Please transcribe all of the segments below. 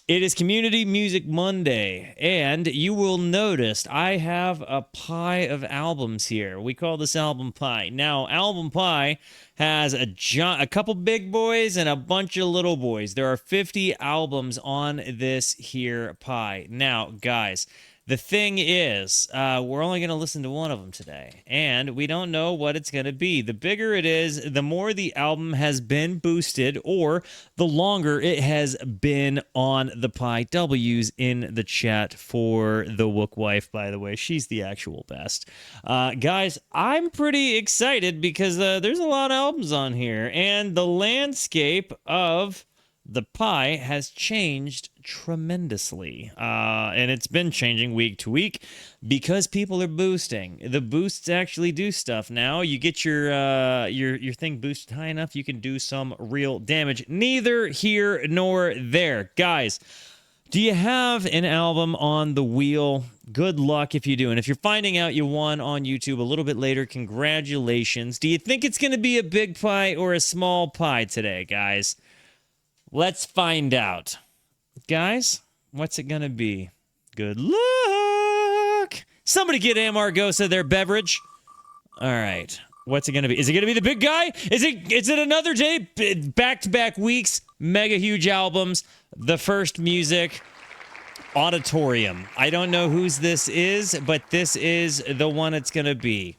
It is Community Music Monday, and you will notice I have a pie of albums here. We call this album pie. Now, album pie has a couple big boys and a bunch of little boys. There are 50 albums on this here pie. Now, guys, the thing is, we're only going to listen to one of them today, and we don't know what it's going to be. The bigger it is, the more the album has been boosted, or the longer it has been on the pie. W's in the chat for the Wook wife, by the way. She's the actual best. Guys, I'm pretty excited because there's a lot of albums on here, and the landscape of the pie has changed tremendously, and it's been changing week to week because people are boosting. The boosts actually do stuff now. You get your thing boosted high enough, you can do some real damage. Neither here nor there, guys. Do you have an album on the wheel? Good luck if you do. And if you're finding out you won on YouTube a little bit later, congratulations. Do you think it's going to be a big pie or a small pie today, guys? Let's find out. Guys, what's it going to be? Good luck. Somebody get Amargosa their beverage. All right. What's it going to be? Is it going to be the big guy? Is it another day? Back-to-back weeks. Mega huge albums. The first music. Auditorium. I don't know whose this is, but this is the one it's going to be.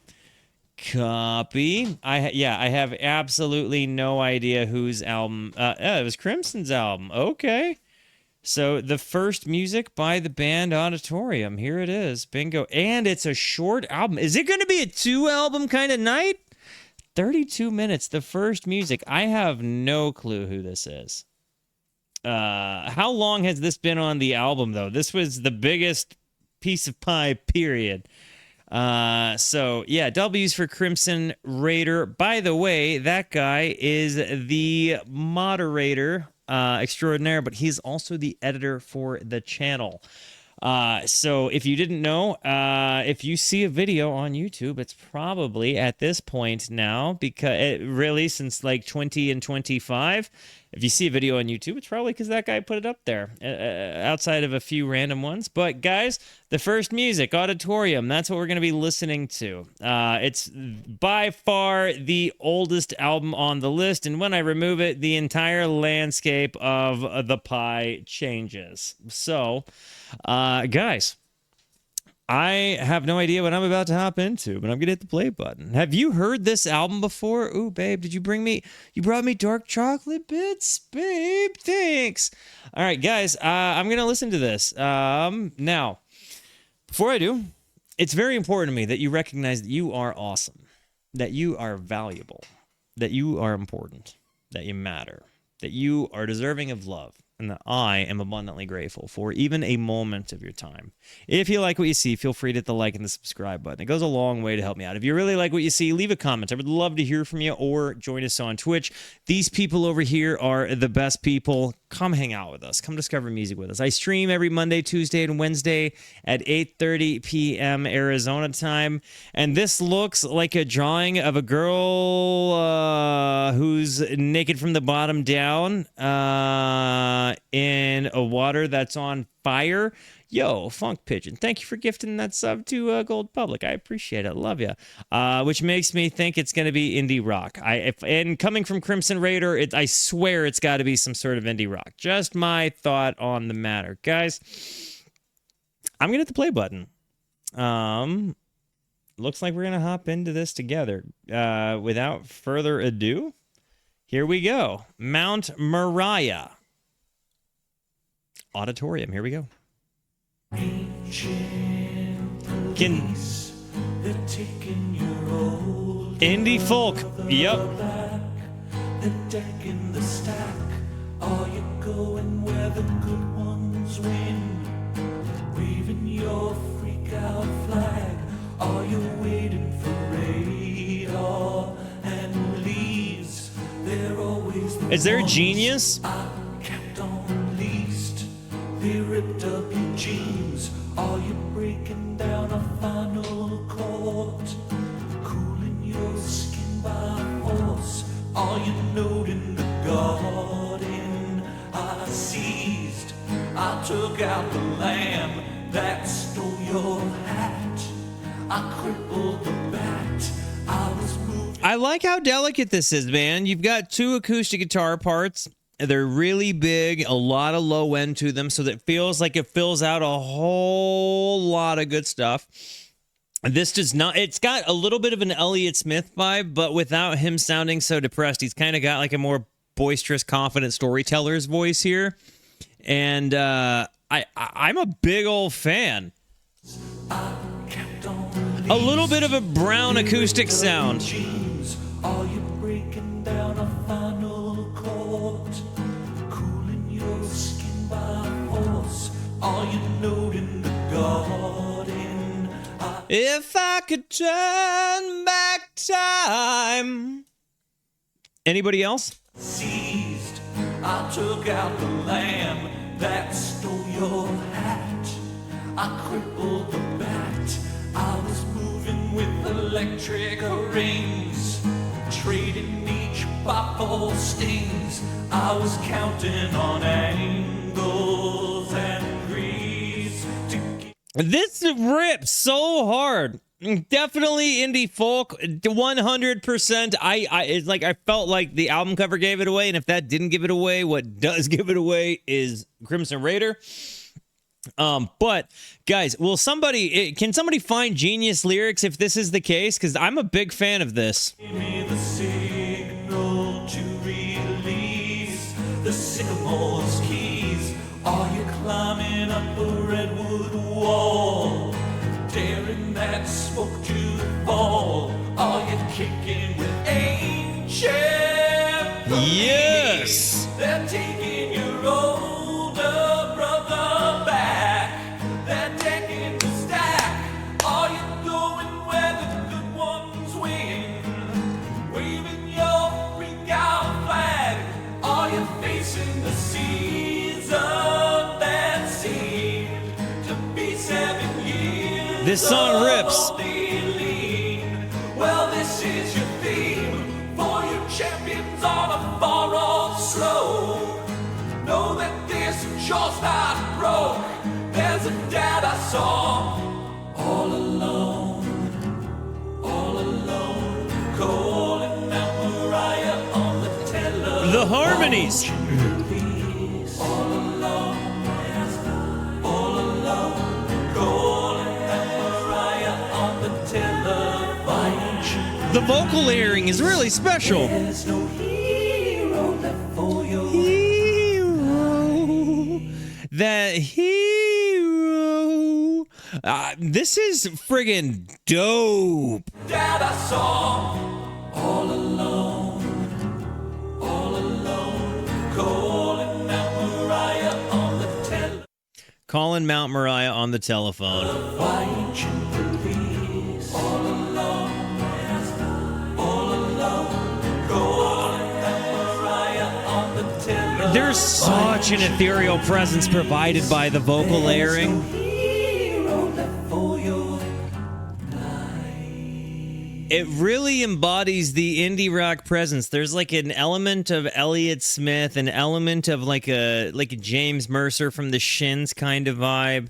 Copy. I have absolutely no idea whose album. It was Crimson's album. Okay. So the first music by the band Auditorium. Here it is. Bingo. And it's a short album. Is it going to be a 2-album kind of night? 32 minutes. The first music. I have no clue who this is. How long has this been on the album, though? This was the biggest piece of pie, period. So yeah, W's for Crimson Raider. By the way, that guy is the moderator extraordinaire, but he's also the editor for the channel. So if you didn't know, if you see a video on YouTube, it's probably at this point now, because it really since like 20 and 25. If you see a video on YouTube, it's probably because that guy put it up there, outside of a few random ones. But guys, the first music, Auditorium, that's what we're going to be listening to. It's by far the oldest album on the list, and when I remove it, the entire landscape of the pie changes. So, guys, I have no idea what I'm about to hop into, but I'm going to hit the play button. Have you heard this album before? Ooh, babe, you brought me dark chocolate bits? Babe, thanks. All right, guys, I'm going to listen to this. Now, before I do, it's very important to me that you recognize that you are awesome, that you are valuable, that you are important, that you matter, that you are deserving of love, and that I am abundantly grateful for even a moment of your time. If you like what you see, feel free to hit the like and the subscribe button. It goes a long way to help me out. If you really like what you see, leave a comment. I would love to hear from you, or join us on Twitch. These people over here are the best people. Come hang out with us. Come discover music with us. I stream every Monday, Tuesday, and Wednesday at 8:30 p.m. Arizona time. And this looks like a drawing of a girl who's naked from the bottom down in a water that's on fire. Yo, Funk Pigeon, thank you for gifting that sub to Gold Public. I appreciate it. Love you. Which makes me think it's going to be indie rock. And coming from Crimson Raider, I swear it's got to be some sort of indie rock. Just my thought on the matter. Guys, I'm going to hit the play button. Looks like we're going to hop into this together. Without further ado, here we go. Mount Moriah. Auditorium. Here we go. Indie folk. Yep. The deck in the stack. Are you going where the good ones win? Waving your freak out flag. Are you waiting for radar and leaves? They're always the Is there a genius? I kept on least. They ripped up your jeans. Are you breaking down a final court? Cooling your skin by force. Are you loading the garden? I seized. I I took out the lamb that stole your hat. I crippled the bat. I was moving. I like how delicate this is, man. You've got 2 acoustic guitar parts. They're really big, a lot of low end to them, so that it feels like it fills out a whole lot of good stuff. This does not, it's got a little bit of an Elliott Smith vibe, but without him sounding so depressed. He's kind of got like a more boisterous, confident storyteller's voice here. And I'm a big old fan. A little bit of a brown acoustic sound. Are you breaking down a final chord? Cooling your skin by force? Are you noting the garden? If I could turn back time. Anybody else? Seized. I took out the lamb that stole your hat. I crippled the bat. I was moving with electric rings, trading each by 4 stings. I was counting on angles and grease to get. This rips so hard. Definitely indie folk, 100%. It's like I felt like the album cover gave it away, and if that didn't give it away, what does give it away is Crimson Raider. But guys, can somebody find genius lyrics if this is the case? Because I'm a big fan of this. Give me the signal to release the sycamore's keys. Are you climbing up a redwood wall, daring that smoke to fall? Are you kicking with ancient beliefs? Yes! They're taking your older brother back. They're taking the stack. Are you going where the good ones win? Waving your freak out flag. Are you facing the season that seemed to be 7 years? This song rips. Well, this is your theme for your champions on a far off slope. Know that this shaw's not broke. There's a dad I saw all alone, calling out Moriah on the telephone. The harmonies. All alone, calling out Moriah on the telephone. The vocal layering is really special. There's no hero left for you. Hero. That hero. This is friggin' dope. Dad, I saw all alone, calling out Moriah on the telephone. Calling Mount Moriah on the telephone. Why ain't you police? All alone, calling out Moriah on the telephone. There's such an ethereal presence provided by the vocal layering. Hero left for your It really embodies the indie rock presence. There's like an element of Elliott Smith, an element of like a James Mercer from the Shins kind of vibe.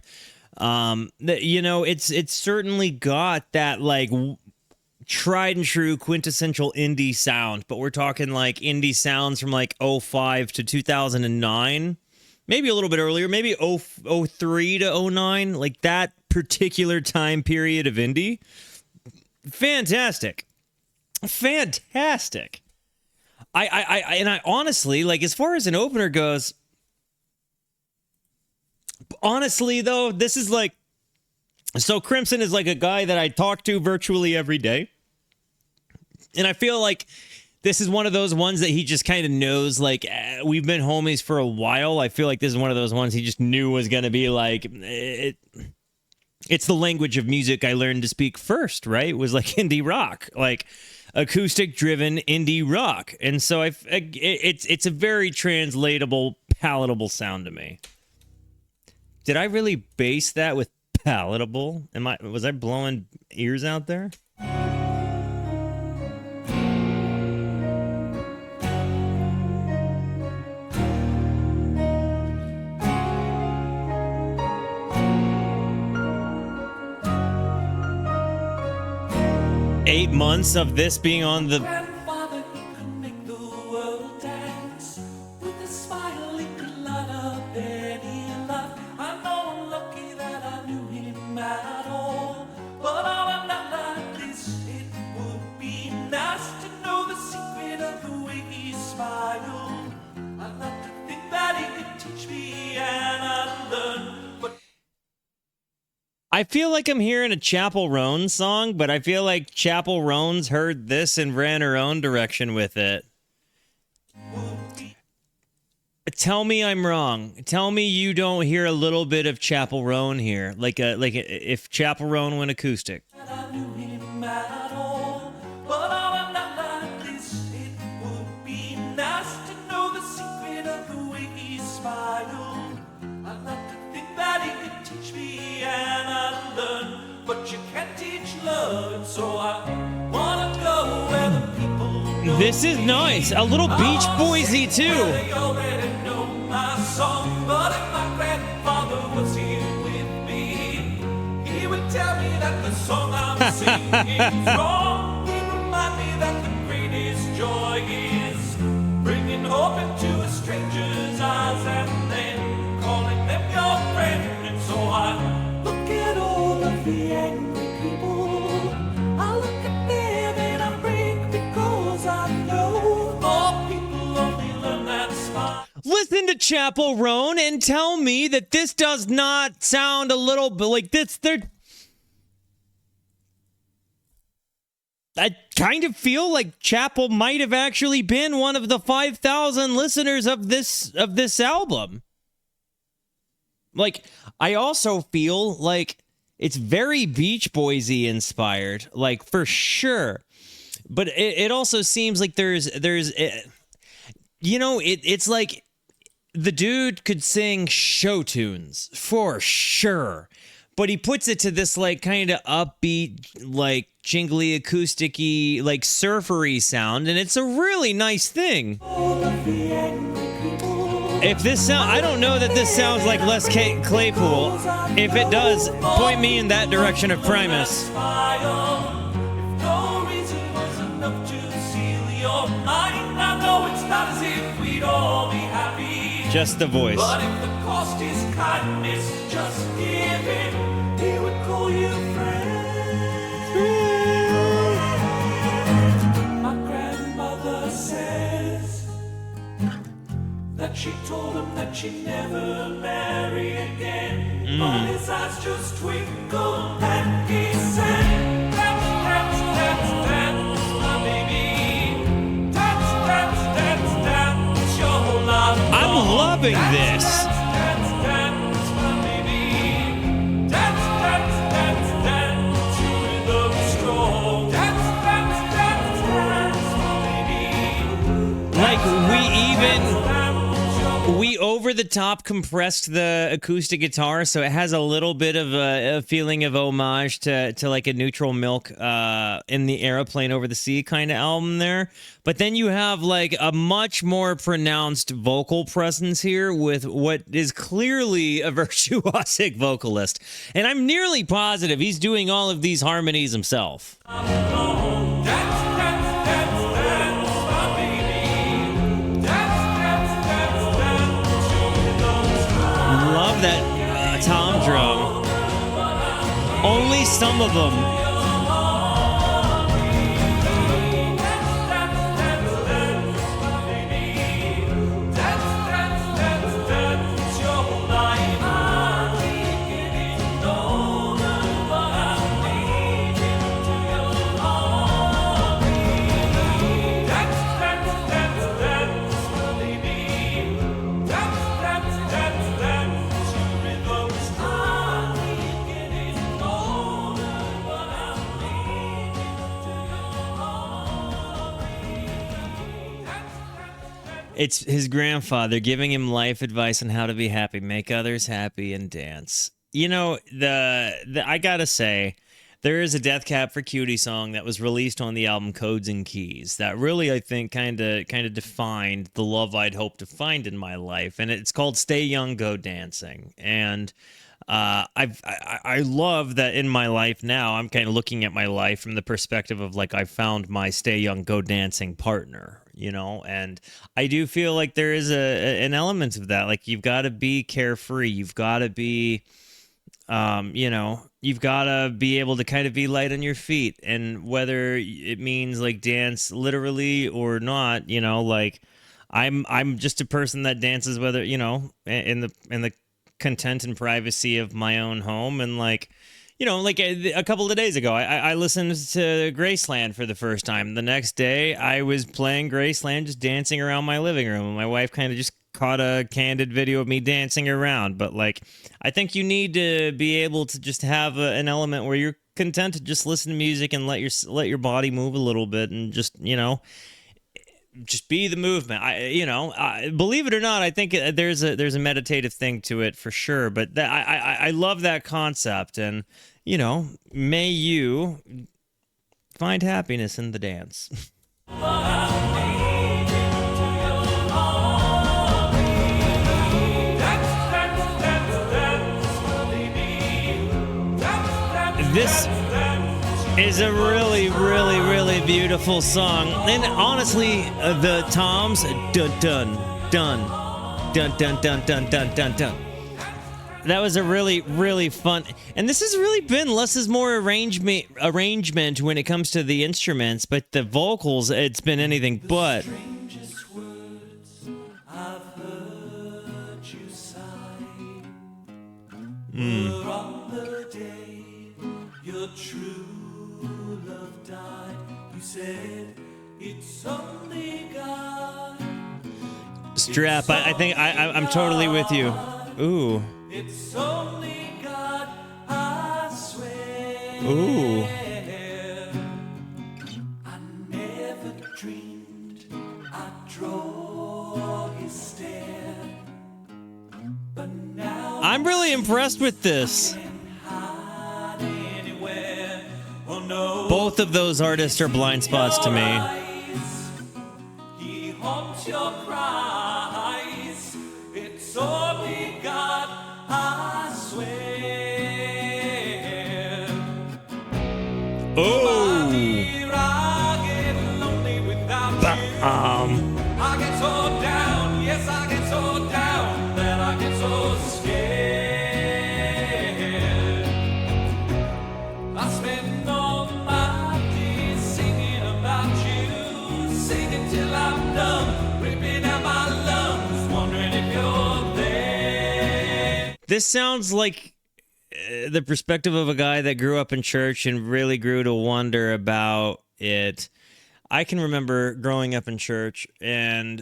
It's certainly got that like tried and true quintessential indie sound, but we're talking like indie sounds from like 05 to 2009, maybe a little bit earlier, maybe 03 to 09, like that particular time period of indie. Fantastic. I honestly, like, as far as an opener goes, honestly though, this is like, so Crimson is like a guy that I talk to virtually every day. And I feel like this is one of those ones that he just kind of knows, like, we've been homies for a while. I feel like this is one of those ones he just knew was going to be like, it's the language of music I learned to speak first, right? It was like indie rock, like acoustic-driven indie rock. And so it's a very translatable, palatable sound to me. Did I really base that with palatable? Was I blowing ears out there? 8 months of this being on the... Grandfather, he could make the world dance. With a smile, he could light up any life. I know I'm lucky that I knew him at all. But on a night like this, it would be nice to know the secret of the way he smiled. I'd like to think that he could teach me and I'd learn. But I feel like I'm hearing a Chapel Roan song, but I feel like Chapel Roan's heard this and ran her own direction with it. Tell me I'm wrong. Tell me you don't hear a little bit of Chapel Roan here, like if Chapel Roan went acoustic. I knew him at all. But on a night like this, it would be nice to know the secret of the way he smiled. I'd like to think that he could teach me and I'd learn. But you can't teach love, and so I wanna go where the people know. This is nice. A little Beach Boysy too. They already know my song, but if my grandfather was here with me, he would tell me that the song I'm singing's wrong. He'd remind me that the greatest joy is bringing hope into a stranger's eyes and then calling them your friend. And so I look at all of the angry people. I look at them and I break because I know more people only learn that smile. Listen to Chapel Roan and tell me that this does not sound a little bit like this. I kind of feel like Chapel might have actually been one of the 5,000 listeners of this album. Like, I also feel like it's very Beach Boysy inspired, like for sure. But it also seems like there's you know, it's like the dude could sing show tunes for sure, but he puts it to this like kind of upbeat, like jingly, acousticy, like surfery sound, and it's a really nice thing. If this sound, I don't know that this sounds like Les Claypool. If it does, point me in that direction of Primus. If no reason was enough to seal your mind, I know it's not as if we'd all be happy. Just the voice. But if the cost is kindness, just give in. He would call you friend. My grandmother says that she told him that she'd never marry again. But his eyes just twinkled and he said, dance, dance, dance, dance, my baby. Dance, dance, dance, dance, your whole life. I'm loving this. Dance, dance, my baby. Dance, dance, dance, dance, your rhythm strong. Dance, dance, dance, dance, my baby. Like we over the top compressed the acoustic guitar, so it has a little bit of a feeling of homage to like a Neutral Milk in the Aeroplane Over the Sea kind of album there. But then you have like a much more pronounced vocal presence here with what is clearly a virtuosic vocalist. And I'm nearly positive he's doing all of these harmonies himself. Love that tom drum. Only some of them. It's his grandfather giving him life advice on how to be happy, make others happy, and dance. You know, I gotta say, there is a Death Cab for Cutie song that was released on the album Codes and Keys that really, I think, kind of defined the love I'd hoped to find in my life, and it's called "Stay Young, Go Dancing." And I love that in my life now. I'm kind of looking at my life from the perspective of like I found my stay young, go dancing partner, you know, and I do feel like there is an element of that. Like you've got to be carefree, you've got to be, you know, you've got to be able to kind of be light on your feet, and whether it means like dance literally or not, you know, like. I'm just a person that dances, whether you know, in the content and privacy of my own home, and like, you know, like a couple of days ago, I listened to Graceland for the first time. The next day, I was playing Graceland, just dancing around my living room, and my wife kind of just caught a candid video of me dancing around. But like, I think you need to be able to just have an element where you're content to just listen to music and let your body move a little bit, and just, you know, just be the movement. Believe it or not, I think there's a meditative thing to it for sure. But I love that concept, and you know, may you find happiness in the dance. This is a really, really, really beautiful song. And honestly, the toms, dun dun dun dun dun dun dun dun dun dun. That was a really, really fun. And this has really been less is more arrangement when it comes to the instruments, but the vocals, it's been anything but. Strangest words I've heard you sigh were on the day your true love died. You said it's only God. Strap, I think I'm totally with you. Ooh. It's only God, I swear. Ooh. I never dreamed I'd draw his stare, but now I'm really impressed with this. hide anywhere. Oh no. Both of those artists are blind spots to me. He haunts your cries. It's only God, I swear. Oh. Dear, I get lonely without you. I get so down, yes, I get so down that I get so scared. I spend all my days singing about you, singing till I'm done, ripping out my lungs, wondering if you're there. This sounds like the perspective of a guy that grew up in church and really grew to wonder about it. I can remember growing up in church and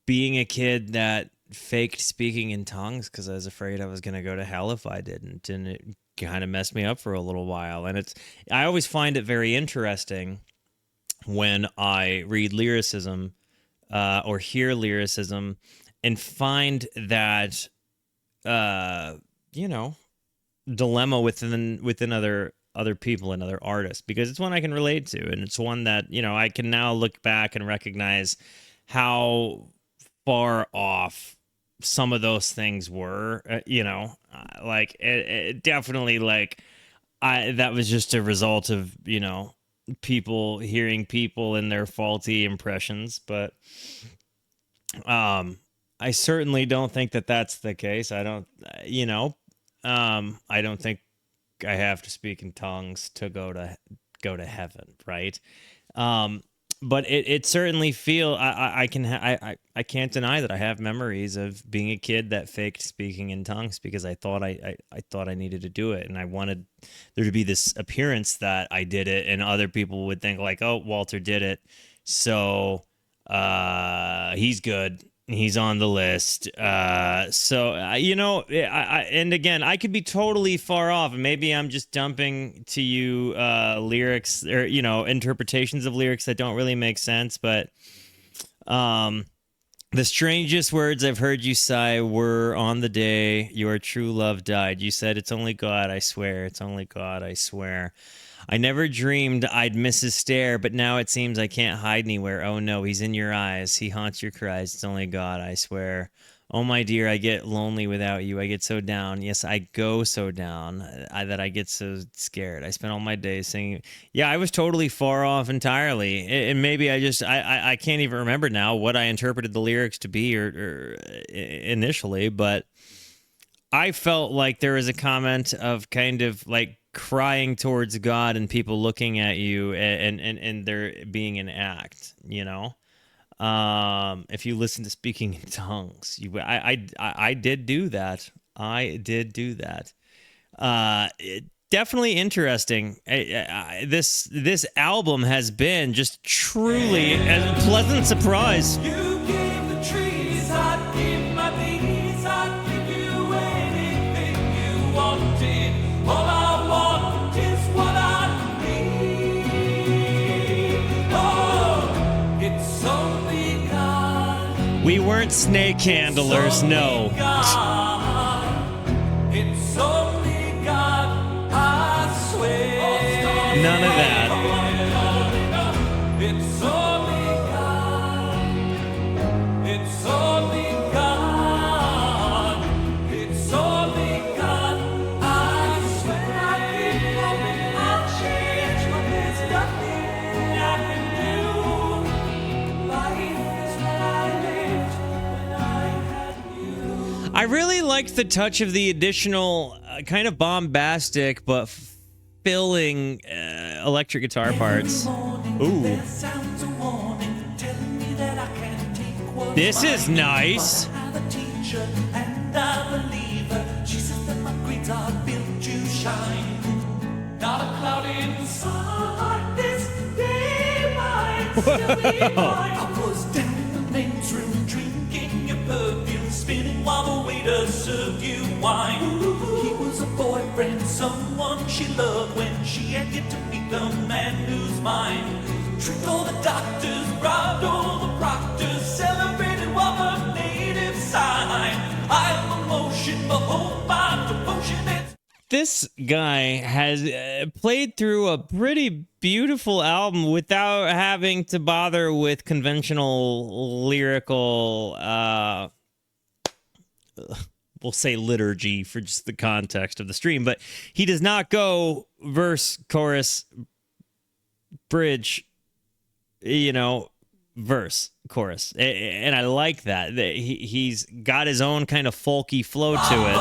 being a kid that faked speaking in tongues because I was afraid I was going to go to hell if I didn't, and it kind of messed me up for a little while. And I always find it very interesting when I read lyricism or hear lyricism and find that dilemma within other people and other artists, because it's one I can relate to, and it's one that, you know, I can now look back and recognize how far off some of those things were. Like it definitely, like, that was just a result of, you know, people hearing people in their faulty impressions. But I certainly don't think that that's the case. I don't think I have to speak in tongues to go to heaven, right? But it certainly I can't deny that I have memories of being a kid that faked speaking in tongues because I thought I thought I needed to do it, and I wanted there to be this appearance that I did it, and other people would think like, oh, Walter did it, so he's good. He's on the list. And again, I could be totally far off, and maybe I'm just dumping to you lyrics or, you know, interpretations of lyrics that don't really make sense. But the strangest words I've heard you sigh were on the day your true love died. You said, it's only God, I swear. It's only God, I swear. I never dreamed I'd miss his stare, but now it seems I can't hide anywhere. Oh no, he's in your eyes. He haunts your cries. It's only God, I swear. Oh my dear, I get lonely without you. I get so down. Yes, I go so down that I get so scared. I spend all my days singing. Yeah, I was totally far off entirely, and maybe I can't even remember now what I interpreted the lyrics to be or initially, but I felt like there was a comment of kind of like crying towards God and people looking at you and there being an act, you know. If you listen to speaking in tongues, I did do that. I did do that. Definitely interesting. This album has been just truly a pleasant surprise. You gave the trees, I'd give my knees, I'd give you anything you wanted. All I want is what I need. Oh, it's only God. We weren't snake handlers, no. It's only God, I swear. None of that. It's only God. It's only God. It's only God, I swear. I keep hoping I'll change, but there's nothing I can do. Life is what I lived when I had you. I really liked the touch of the additional kind of bombastic but filling electric guitar parts. Ooh. This is nice. Not a cloud inside this day might still be mine. I was down in the men's room drinking your perfume, spinning while the waiter served you wine. He was a boyfriend, someone she loved when she had yet to meet the man who's mine. Tricked all the doctors, bribed all the proctors, celebrated while her native sign. I'm emotion, behold my devotion. This guy has played through a pretty beautiful album without having to bother with conventional lyrical, we'll say liturgy for just the context of the stream, but he does not go verse, chorus, bridge, you know, verse, chorus. And I like that. He's got his own kind of folky flow to it.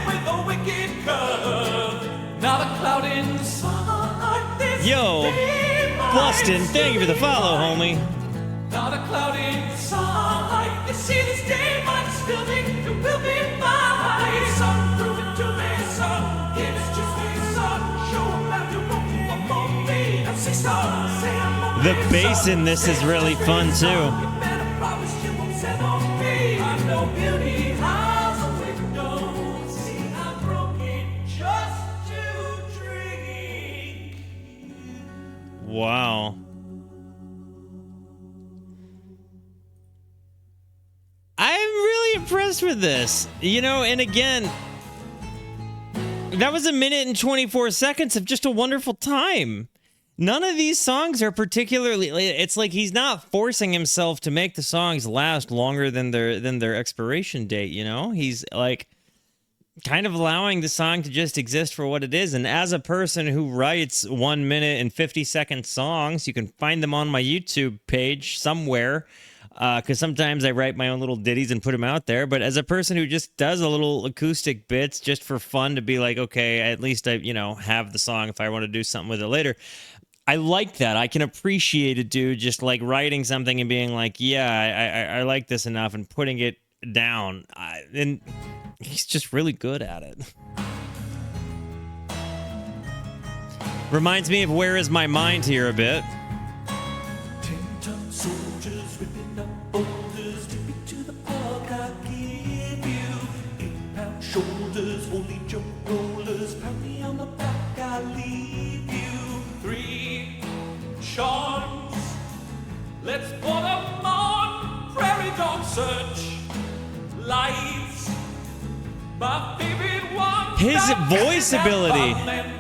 With a wicked curve, not a cloud inside this Yo, day might Boston, thank you for the still be follow, mine. homie. Not a cloud inside. You see, this day might still be, it will be mine. Son, prove it to me, son. Give us just me, son. Show 'em that you won't above me. Now say, son, say I'm on The me, bass son. in this is really fun, too. You better promise you won't set on me. I know beauty has a window. See, I broke it just to drink. Wow. I'm really impressed with this. You know, and again, that was 1 minute and 24 seconds of just a wonderful time. None of these songs are particularly, it's like he's not forcing himself to make the songs last longer than their expiration date, you know? He's like kind of allowing the song to just exist for what it is. And as a person who writes 1 minute and 50-second songs, you can find them on my YouTube page somewhere. Because sometimes I write my own little ditties and put them out there. But as a person who just does a little acoustic bits just for fun to be like, okay, at least I, you know, have the song if I want to do something with it later. I like that. I can appreciate a dude just like writing something and being like, yeah, I like this enough and putting it down. And he's just really good at it. Reminds me of Where Is My Mind here a bit. 10-ton soldiers ripping up boulders, take me to the park, I give you 8-pound shoulders, holy jump rollers, pound me on the back, I leave you 3 charms. Let's put them on prairie dog search lights. My favorite one. His voice ability.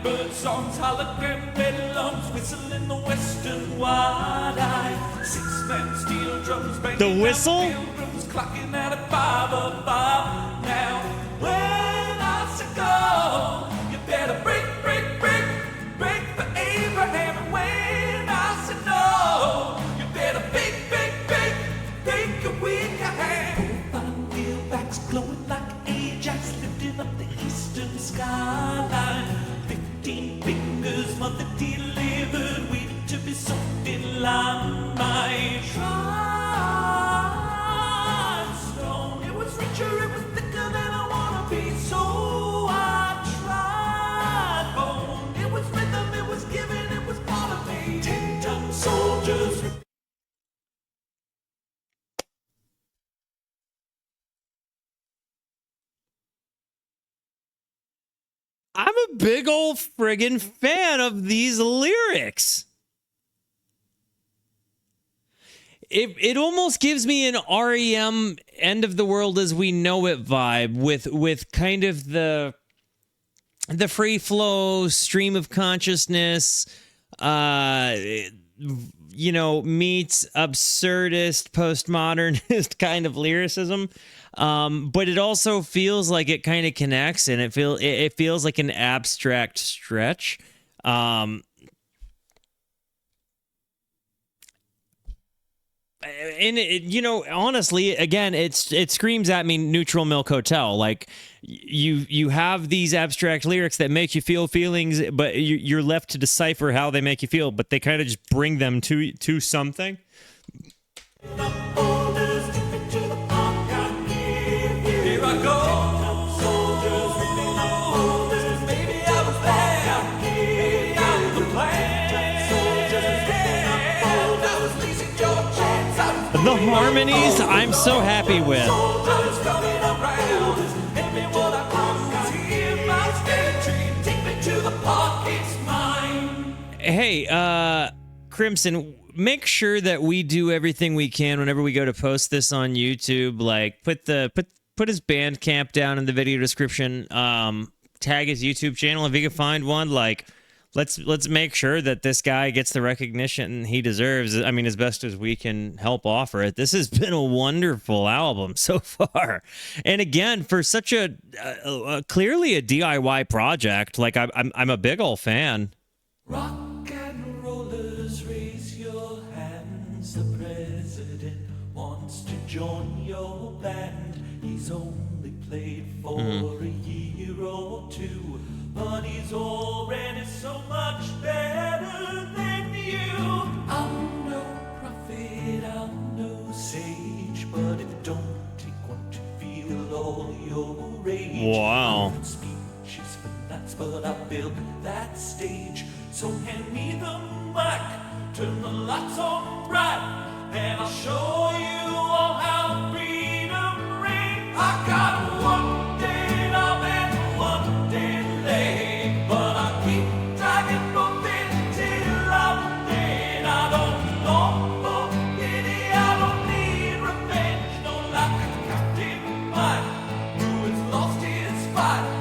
Bird songs, hologram, red lungs, whistle in the western wide eye. 6-man steel drums, banging The whistle? out pilgrims, clocking out at 5:05. Now, when I say go, you better break for Abraham. And when I say no, you better bake your weak hand. Profile wheelbacks glowing like Ajax, lifting up the eastern skyline. 15 fingers, mother delivered, waiting to be soaked in lime. My tried stone, it was richer, it was thicker than I wanna be. So I tried bone, it was rhythm, it was given, it was part of me. 10-ton soldiers. I'm a big old friggin' fan of these lyrics. It almost gives me an REM End of the World as We Know It vibe with kind of the free flow stream of consciousness, meets absurdist postmodernist kind of lyricism. But it also feels like it kind of connects, and it feels like an abstract stretch. And honestly, again, it screams at me Neutral Milk Hotel. Like you have these abstract lyrics that make you feel feelings, but you're left to decipher how they make you feel. But they kind of just bring them to something. The harmonies I'm so happy with. Hey, Crimson, make sure that we do everything we can whenever we go to post this on YouTube. Like put his Bandcamp down in the video description. Tag his YouTube channel if you can find one. Like, let's make sure that this guy gets the recognition he deserves. I mean, as best as we can help offer it. This has been a wonderful album so far, and again, for such a clearly a DIY project, like I'm a big old fan. Rock and rollers, raise your hands. The president wants to join your band. He's only played for a year or two, but he's already so much better than you. I'm no prophet, I'm no sage, but it don't take one to feel all your rage. Wow. Speeches for nuts, but I built that stage. So hand me the mic, turn the lights on bright, and I'll show you all how freedom reigns. I got one day up and one day late, but I keep dragging both in till I'm dead. I don't long for pity, I don't need revenge, no like a Captain Mike who has lost his fight.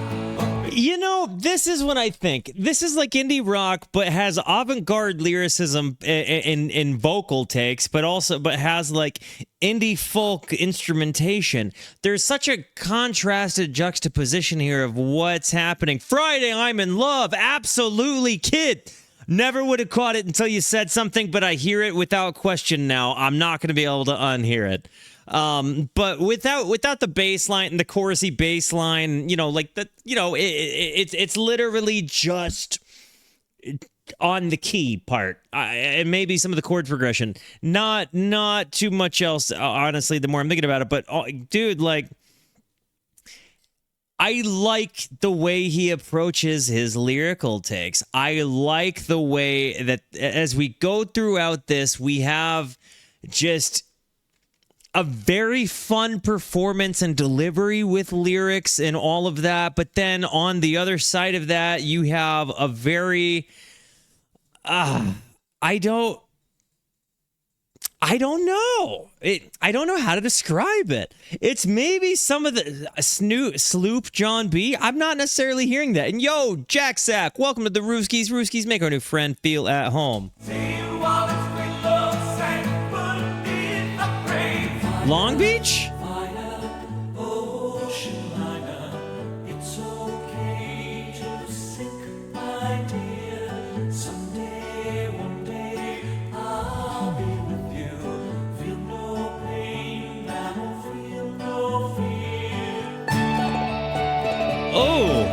This is what I think. This is like indie rock, but has avant-garde lyricism in vocal takes, but has like indie folk instrumentation. There's such a contrasted juxtaposition here of what's happening. Friday, I'm in love. Absolutely, kid. Never would have caught it until you said something, but I hear it without question now. I'm not going to be able to unhear it. But without the bass line and the chorusy bass line, it's literally just on the key part, and maybe some of the chord progression. Not too much else, honestly, the more I'm thinking about it. But dude, like, I like the way he approaches his lyrical takes. I like the way that as we go throughout this, we have just a very fun performance and delivery with lyrics and all of that. But then on the other side of that, you have a very, I don't know. I don't know how to describe it. It's maybe some of the Sloop John B. I'm not necessarily hearing that. And yo, Jack Sack, welcome to the Rooskies. Rooskies, make our new friend feel at home. Long Beach? Oh.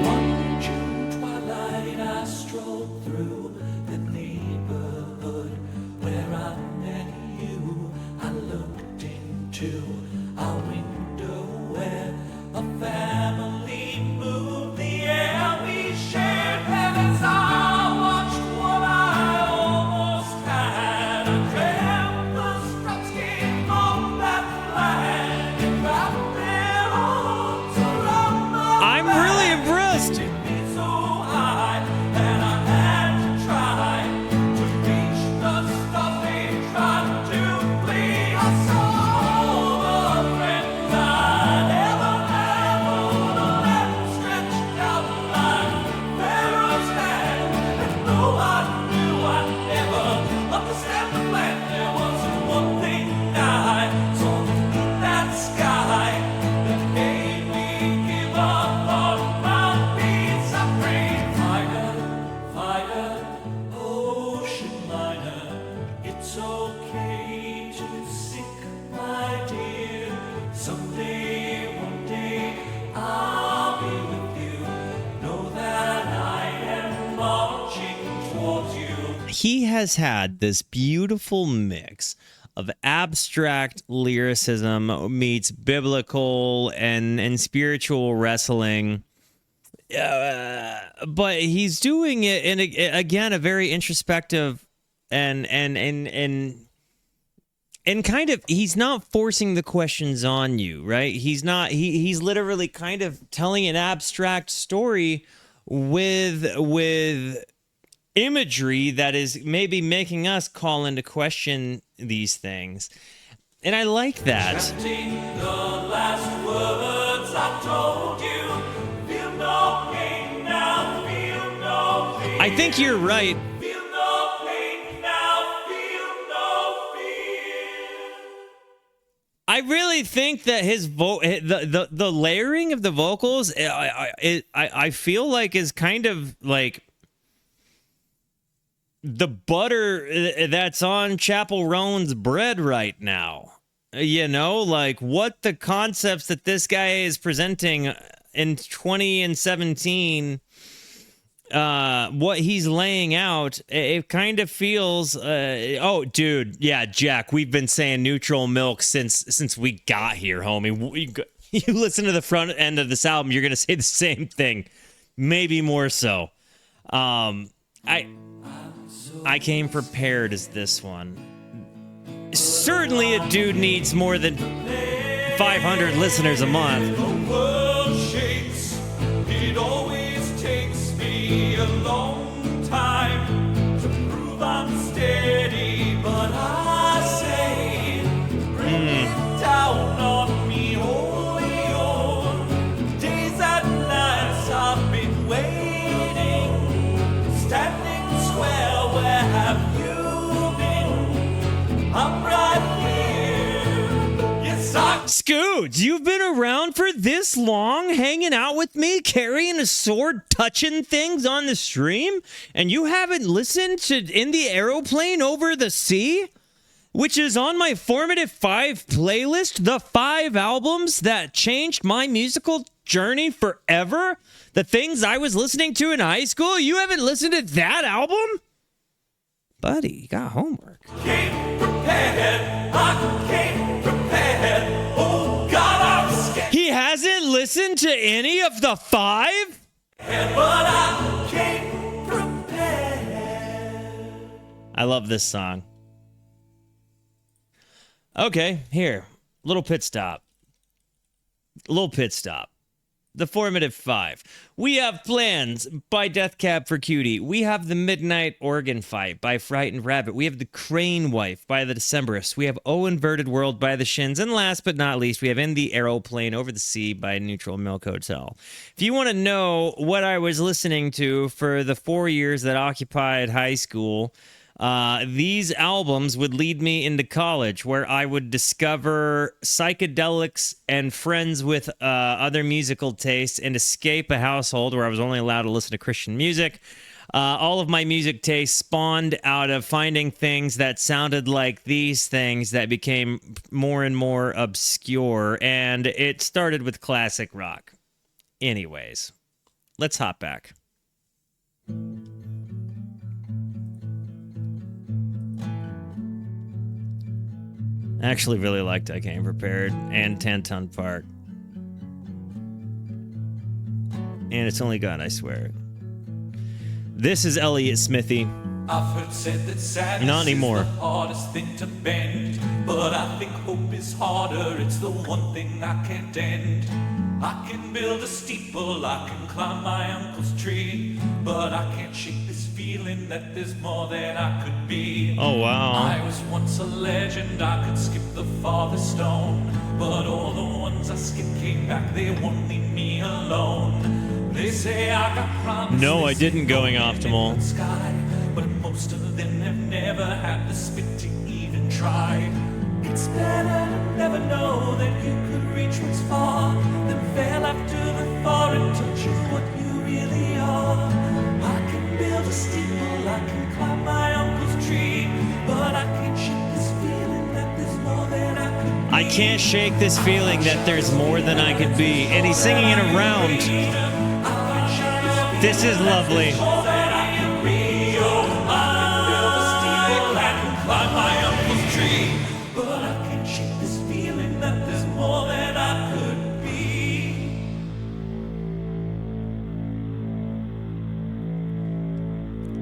One June twilight I strolled through the neighborhood where I met you. I looked into a window where a family moved. The air we shared heavens. I watched what I almost had. I dreamt the stripes came off that flag and wrapped their arms around my I'm really impressed. me so high that I had to try to reach the stuff they tried to flee. I saw the friends I'd ever had, all the left stretched out like Pharaoh's hand. And though I knew I'd never understand the plan, there was one thing I saw beneath that sky that made me give up on my peace. I prayed, fighter, fighter, ocean liner, it's okay to sink, my dear. Someday, one day, I'll be with you. Know that I am marching towards you. He has had this beautiful mix of abstract lyricism meets biblical and spiritual wrestling. But he's doing it in again a very introspective and kind of, he's not forcing the questions on you, right? He's not, he's literally kind of telling an abstract story with imagery that is maybe making us call into question these things. And I like that. Chanting the last words I told you. Feel no pain now, feel no fear. I think you're right. Feel no pain now, feel no fear. I really think that his the layering of the vocals, I feel like is kind of like the butter that's on Chapel Roan's bread right now. You know, like what the concepts that this guy is presenting in 2017, what he's laying out, it kind of feels, oh, dude, yeah, Jack, we've been saying neutral milk since we got here, homie. You listen to the front end of this album, you're going to say the same thing, maybe more so. I came prepared as this one. Certainly a dude needs more than 500 listeners a month. The world shakes, it always takes me a long time to prove I'm steady, but I say, bring it down on me, holy on. Days and nights I've been waiting, standing square, where have you been? I'm right here, yes I Scoots, you've been around for this long, hanging out with me, carrying a sword, touching things on the stream, and you haven't listened to In the Aeroplane Over the Sea, which is on my Formative 5 playlist, the 5 albums that changed my musical journey forever, the things I was listening to in high school. You haven't listened to that album? Buddy, you got homework. came prepared, I came prepared. Oh God, I'm scared, He hasn't listened to any of the 5? but I came prepared. I love this song. Okay, here. Little pit stop. The Formative 5. We Have Plans by Death Cab for Cutie. We have The Midnight Organ Fight by Frightened Rabbit. We have The Crane Wife by The Decemberists. We have Oh Inverted World by The Shins. And last but not least, we have In the Aeroplane Over the Sea by Neutral Milk Hotel. If you want to know what I was listening to for the 4 years that occupied high school, these albums would lead me into college, where I would discover psychedelics and friends with other musical tastes and escape a household where I was only allowed to listen to Christian music. All of my music taste spawned out of finding things that sounded like these things that became more and more obscure, and it started with classic rock. Anyways, let's hop back. I actually really liked I Came Prepared and 10 Ton Park. And It's Only God, I Swear. This is Elliott Smithy. I've heard said that sadness Not anymore. is the hardest thing to bend, but I think hope is harder. It's the one thing I can't end. I can build a steeple, I can climb my uncle's tree, but I can't shake this feeling that there's more than I could be. Oh, wow. I was once a legend, I could skip the farthest stone, but all the ones I skipped came back, they won't leave me alone. They say I got promises. No, I didn't going optimal. Sky, but most of them have never had the spit to even try. It's better to never know that you could reach what's far than fail after the thought and touch you what you really are. I can build a steeple, I can climb my uncle's tree, but I can't shake this feeling that there's more than I could be. I can't shake this feeling that there's more than I could be. And he's singing it around. This is lovely.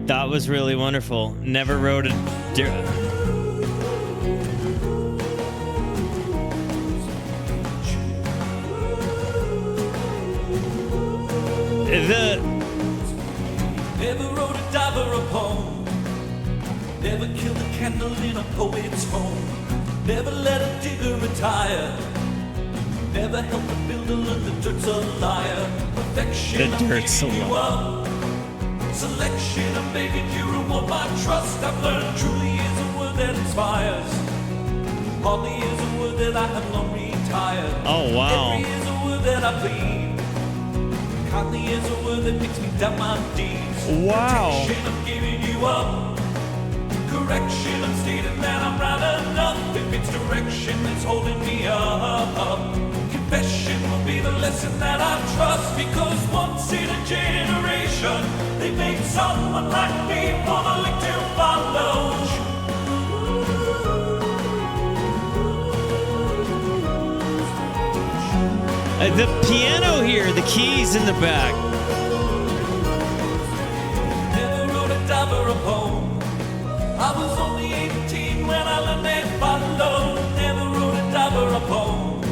That was really wonderful. Never wrote a... Never wrote a dive or a poem. Never killed a candle in a poet's home. Never let a digger retire. Never helped a builder learn the dirt's a liar. Perfection, The dirt's a liar. Selection, I'm begging you reward my trust. I've learned truly is a word that inspires. Hardly is a word that I have long retired. Oh, wow. Every is a word that I bleed. Kindly is a word that makes me doubt my deeds. Wow. Protection, I'm giving you up. Correction, I'm stating that I'm right enough. If it's direction that's holding me up. Confession will be the lesson that I trust. Because once in a generation, they make someone like me for the lick to follow. The piano here, the keys in the back. Never wrote a dive or a poem. I was only 18 when I learned they follow. Never wrote a dive or a poem.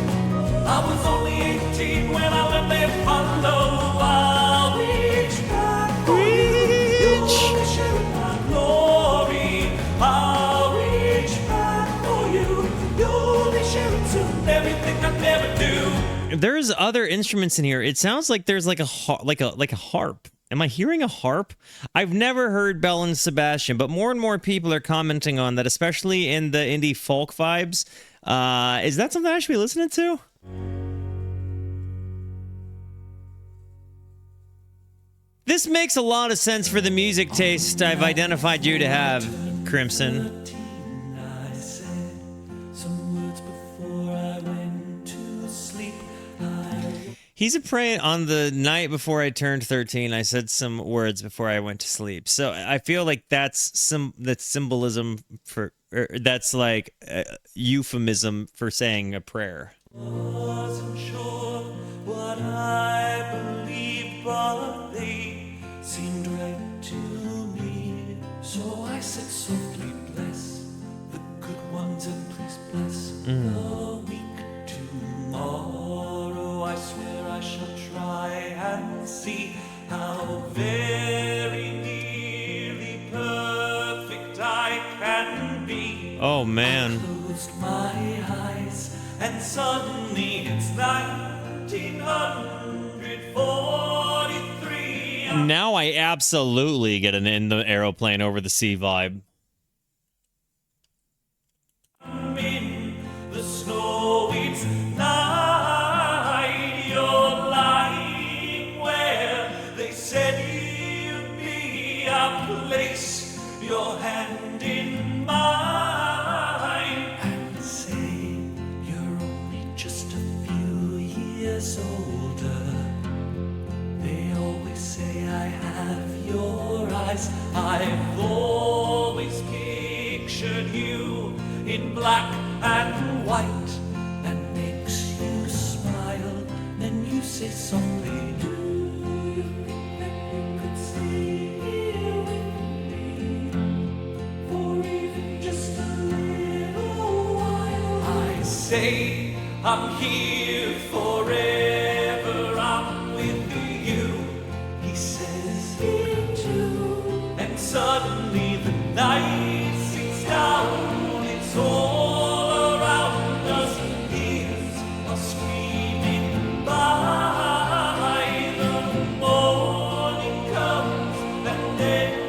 I was only 18 when I learned they follow. I'll reach back for you. You'll be sharing my glory. I'll reach back for you. You'll be sharing soon everything I never do. There's other instruments in here. It sounds like there's like a harp. Am I hearing a harp? I've never heard Bell and Sebastian, but more and more people are commenting on that, especially in the indie folk vibes. Is that something I should be listening to? This makes a lot of sense for the music taste I've identified you to have, Crimson. I said some words before I went to sleep. He's a prey on the night before I turned 13. I said some words before I went to sleep. So I feel like that's symbolism for, that's like euphemism for saying a prayer. Wasn't sure what I believed, but they seemed right to me. So I said softly, bless the good ones and please bless the weak. Tomorrow I swear I shall try and see how very nearly perfect I can be. Oh, man. I closed my eyes and suddenly it's 1943. Now I absolutely get an in the aeroplane over the sea vibe. I'm in the snow, it's night. You're lying where they said you'd be. years older. They always say I have your eyes. I've always pictured you in black and white. That makes you smile. Then you say softly, do you think that you could stay here with me for even just a little while? I say I'm here forever. I'm with you. He says here too. And suddenly the night sinks down. It's all around us. Here's a screaming by. The morning comes and then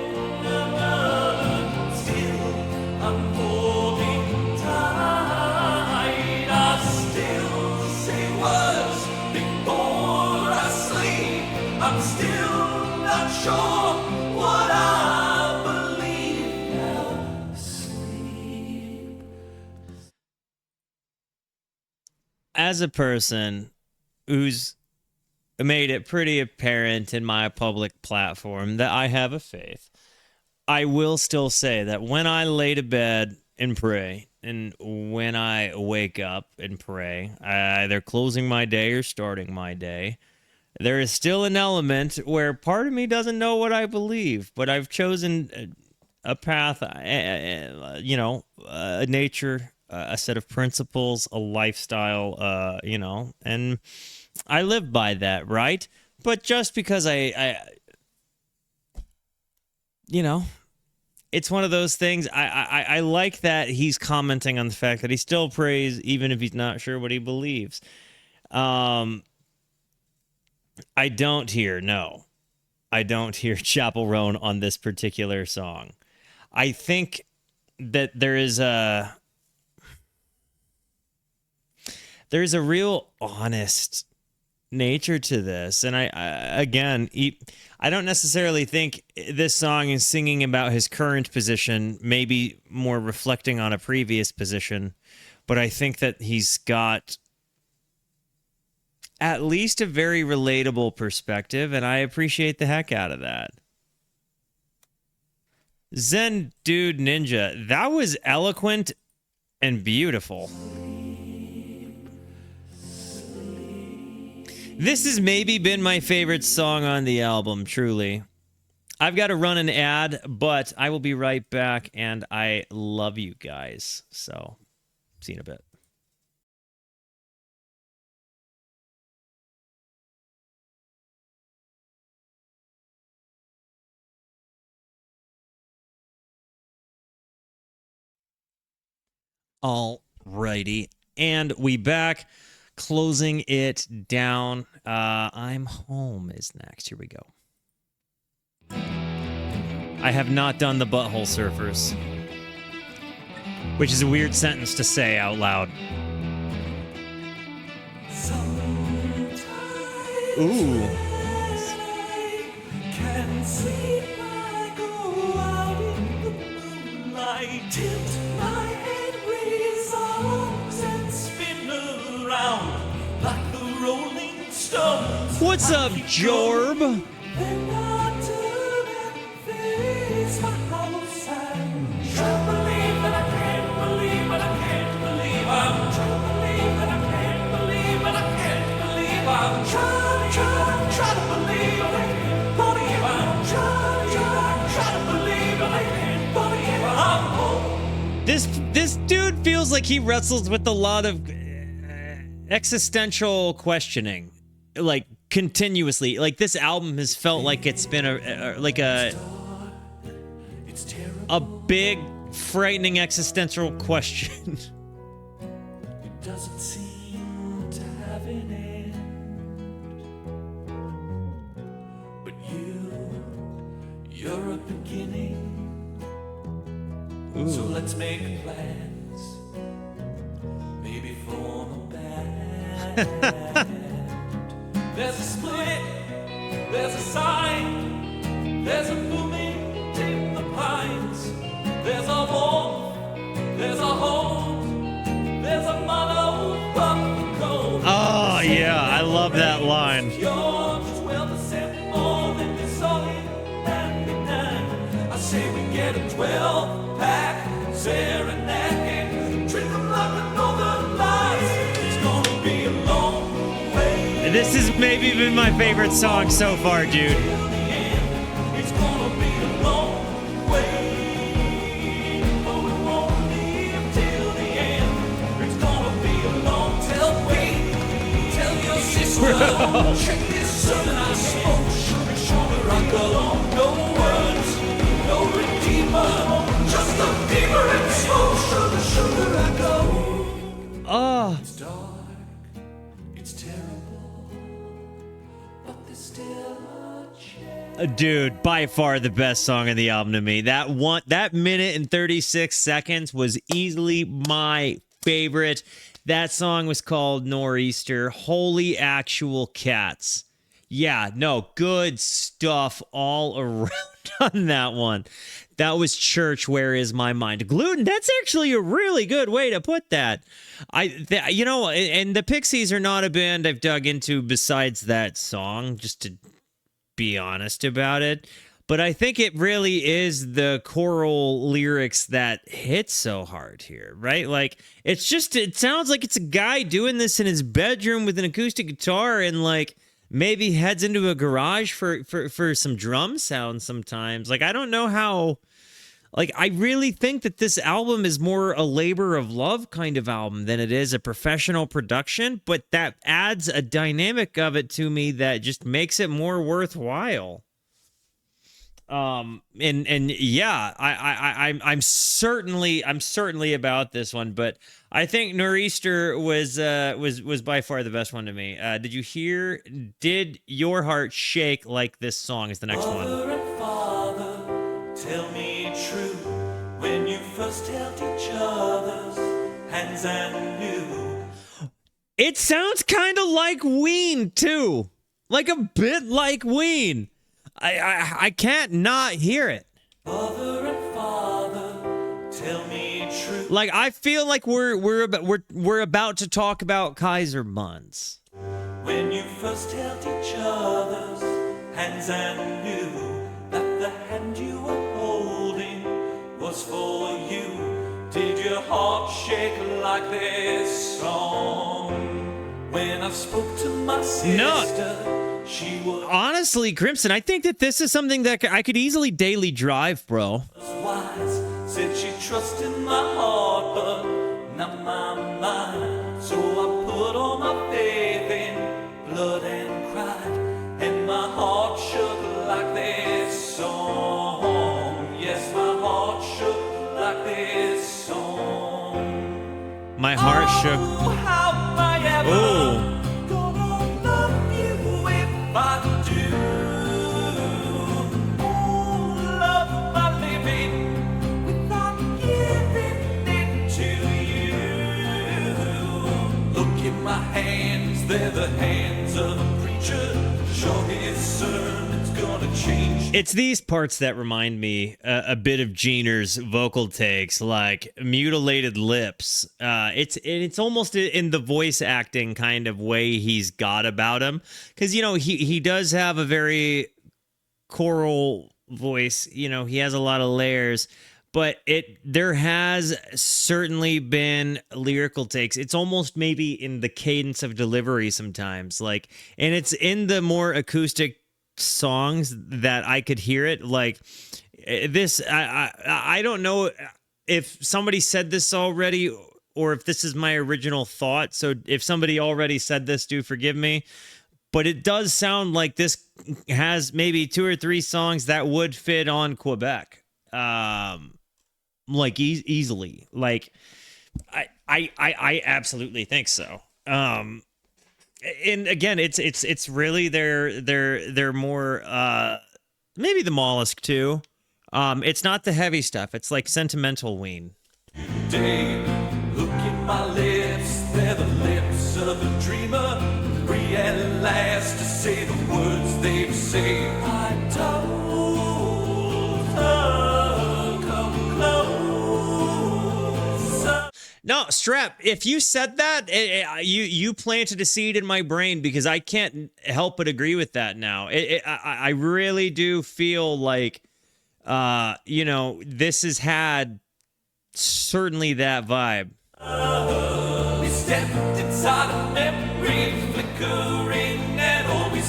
another. Still I'm holding tight. I still say words before I sleep. I'm still not sure what I believe now. Sleep. As a person who's made it pretty apparent in my public platform that I have a faith, I will still say that when I lay to bed and pray, and when I wake up and pray, either closing my day or starting my day, there is still an element where part of me doesn't know what I believe, but I've chosen a path, a nature, a set of principles, a lifestyle, and I live by that, right? But just because it's one of those things. I like that he's commenting on the fact that he still prays even if he's not sure what he believes. I don't hear Chapel Roan on this particular song. I think that there's a real honest nature to this, and I don't necessarily think this song is singing about his current position, maybe more reflecting on a previous position, but I think that he's got at least a very relatable perspective, and I appreciate the heck out of that. Zen Dude Ninja, that was eloquent and beautiful. This has maybe been my favorite song on the album, truly. I've got to run an ad, but I will be right back, and I love you guys. So, see you in a bit. Alrighty, and we back. Closing it down. I'm Home is next. Here we go. I have not done the Butthole Surfers, which is a weird sentence to say out loud. Ooh. Can sleep, I go out in the moonlight, tilt my head, raise arms and spin around like the Rolling Stones. What's up, Jorb? Then I turn and face my house and try to believe that I can't believe, but I can't believe. I'm trying to believe that I can't believe, but I can't believe. I'm trying to believe, but I can't believe. I'm trying to believe, but I can't believe. I'm home. This dude feels like he wrestles with a lot of existential questioning, like continuously. Like this album has felt like it's been a big, frightening existential question. It doesn't seem to have an end, but you're a beginning. Ooh. So let's make plans, maybe form a band. There's a split, there's a sign, there's a movement in the pines. There's a wolf, there's a hole, there's a motto from the cold. Oh yeah, I love This has maybe been my favorite song so far, dude. It's gonna be a long way, but we won't leave till the end. It's gonna be a long tell your sister. Check this out and I smoke. Sugar, I go on. No words, no redeemer, just a fever and smoke. Sugar, I go. Oh. It's dark, it's terrible, but there's still a chance. Dude, by far the best song on the album to me. That minute and 36 seconds was easily my favorite. That song was called Nor'easter. Holy actual cats. Yeah, no, good stuff all around on that one. That was Church, Where Is My Mind? Gluten, that's actually a really good way to put that. And the Pixies are not a band I've dug into besides that song, just to be honest about it. But I think it really is the choral lyrics that hit so hard here, right? Like, it sounds like it's a guy doing this in his bedroom with an acoustic guitar and, like, maybe heads into a garage for some drum sound sometimes. Like, I don't know how... Like, I really think that this album is more a labor of love kind of album than it is a professional production, but that adds a dynamic of it to me that just makes it more worthwhile. I'm certainly about this one, but I think Nor'easter was by far the best one to me. Did your heart shake like this song is the next one? Mother and father, tell me true, when you first held each other's hands and knew. It sounds kind of like Ween too, like a bit like Ween. I can't not hear it. Mother and father, tell me true. Like, I feel like we're about to talk about Kaiser Buns. When you first held each other's hands and knew that the hand you were holding was for you, did your heart shake like this song? When I spoke to my sister, she was honestly, Crimson, I think that this is something that I could easily daily drive, bro. wise, said she trusted my heart, but not my mind. So I put all my faith in blood and cried, and my heart shook like this song. Yes, my heart shook like this song. My heart shook. Oh, how I ever Oh. gonna love you if I do. Oh, love my living without giving it to you. Look at my hands, they're the hands of a preacher. Sure, his sermon's gonna change. It's these parts that remind me a bit of Jeaner's vocal takes, like mutilated lips. It's almost in the voice acting kind of way he's got about him, because he does have a very choral voice. He has a lot of layers, but there has certainly been lyrical takes. It's almost maybe in the cadence of delivery sometimes, and it's in the more acoustic songs that I could hear it. Like this, I don't know if somebody said this already or if this is my original thought. So if somebody already said this, do forgive me. But it does sound like this has maybe 2 or 3 songs that would fit on Quebec. Easily. Like I absolutely think so. And again, it's really they're more maybe the Mollusk too. It's not the heavy stuff. It's like sentimental Ween. Day, look at my lips, they're the lips of a dreamer. Free at last to say the words they say. I told her, come close. No, Strep, if you said that, you planted a seed in my brain, because I can't help but agree with that now. I really do feel like, this has had certainly that vibe. We stepped inside a memory, flickering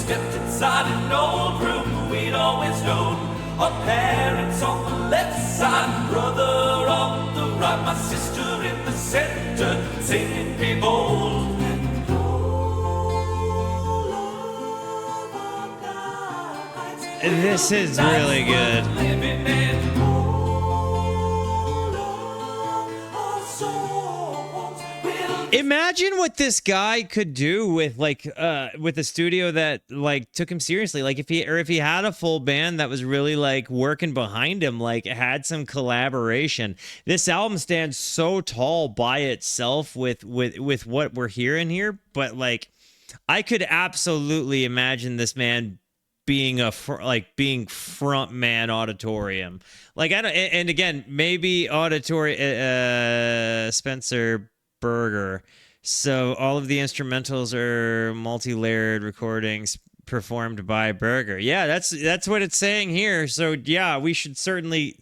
stepped inside an old room we'd always known. Our parents on the left side, brother on the right, my sister in the center, singing "Be Bold." And all of our nights, This is really good. living and all of our songs will Imagine what this guy could do with with a studio that like took him seriously. Like if he had a full band that was really like working behind him, like had some collaboration. This album stands so tall by itself with what we're hearing here, but like I could absolutely imagine this man being being front man Auditorium. Like I don't, and again, maybe Auditorium, Spencer Berger. So all of the instrumentals are multi-layered recordings performed by Berger. Yeah, that's what it's saying here. So yeah, we should certainly,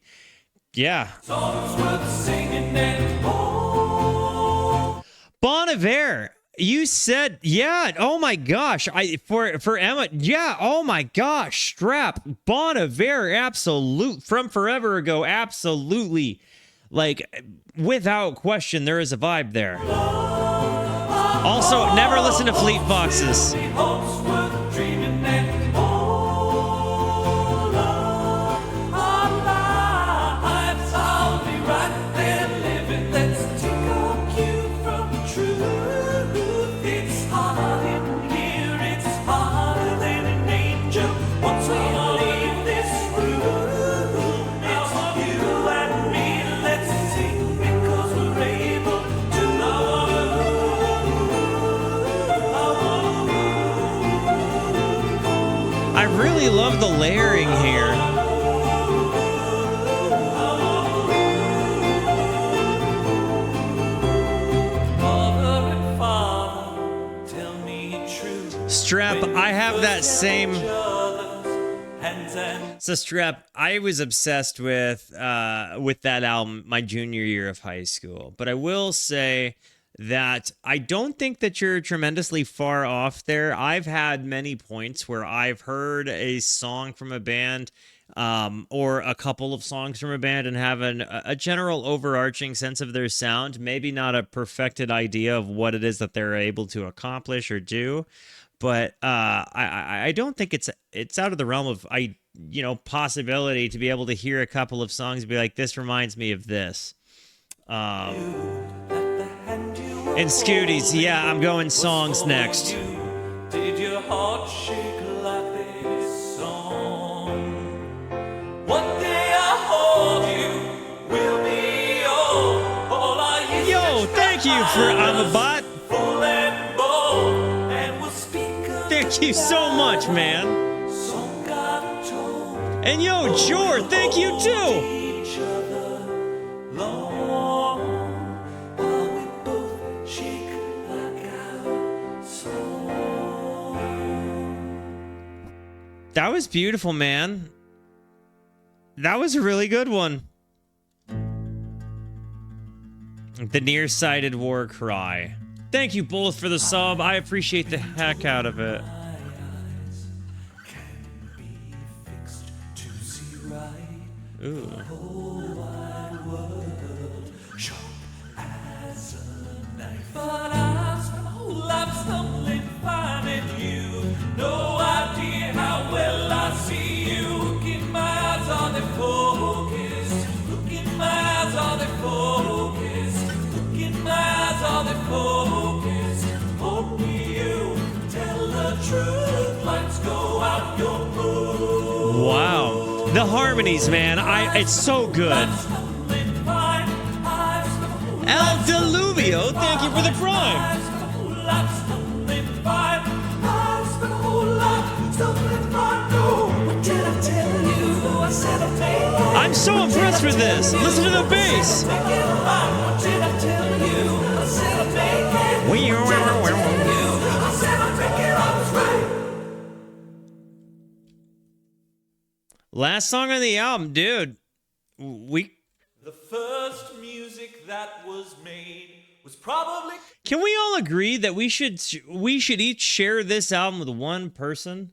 yeah. songs worth singing and all. Bon Iver, you said, yeah. Oh my gosh, for Emma, yeah. Oh my gosh, Strap, Bon Iver, absolute from forever ago, absolutely, like without question, there is a vibe there. Also, never listen to Fleet Foxes. Hopes worth dreaming and all of our lives. I'll be right there living. Let's take our cue from truth. It's hard in here, it's harder than an angel. Once we leave this room, it's you and me. Let's sing because we're able to love. I really love the layering here. Mother and father, tell me true. Strap, I have that same. Hands and So Strap, I was obsessed with that album my junior year of high school. But I will say that I don't think that you're tremendously far off there. I've had many points where I've heard a song from a band or a couple of songs from a band and have a general overarching sense of their sound, maybe not a perfected idea of what it is that they're able to accomplish or do. But I don't think it's out of the realm of possibility to be able to hear a couple of songs and be like, this reminds me of this. And Scooties, yeah, I'm going songs next. did your heart shake like this song? One day I hold you, we'll be all I used Yo, thank you for I'm a Bot. full and bold, and we'll speak of Thank you so much, man. song God told And yo, Jor, thank you too. each other long, while we both shake like our song. That was beautiful, man. That was a really good one. The Nearsighted War Cry. Thank you both for the sub. I appreciate the heck out of it. Can be fixed to see right. Ooh. Whole wide world, sharp as a knife. But I spent my whole life stumbling, finding you. No idea how well I see you. Look in my eyes, are they focused? Look in my eyes, are they focused? Look in my eyes, are they focused? Only you tell the truth. Lights go out your mood. Wow. The harmonies, man. It's so good. El Deluvio, thank you for the prime. I'm so impressed with this. Listen to the bass. Last song on the album, dude. The first music that was made was probably. Can we all agree that we should each share this album with one person?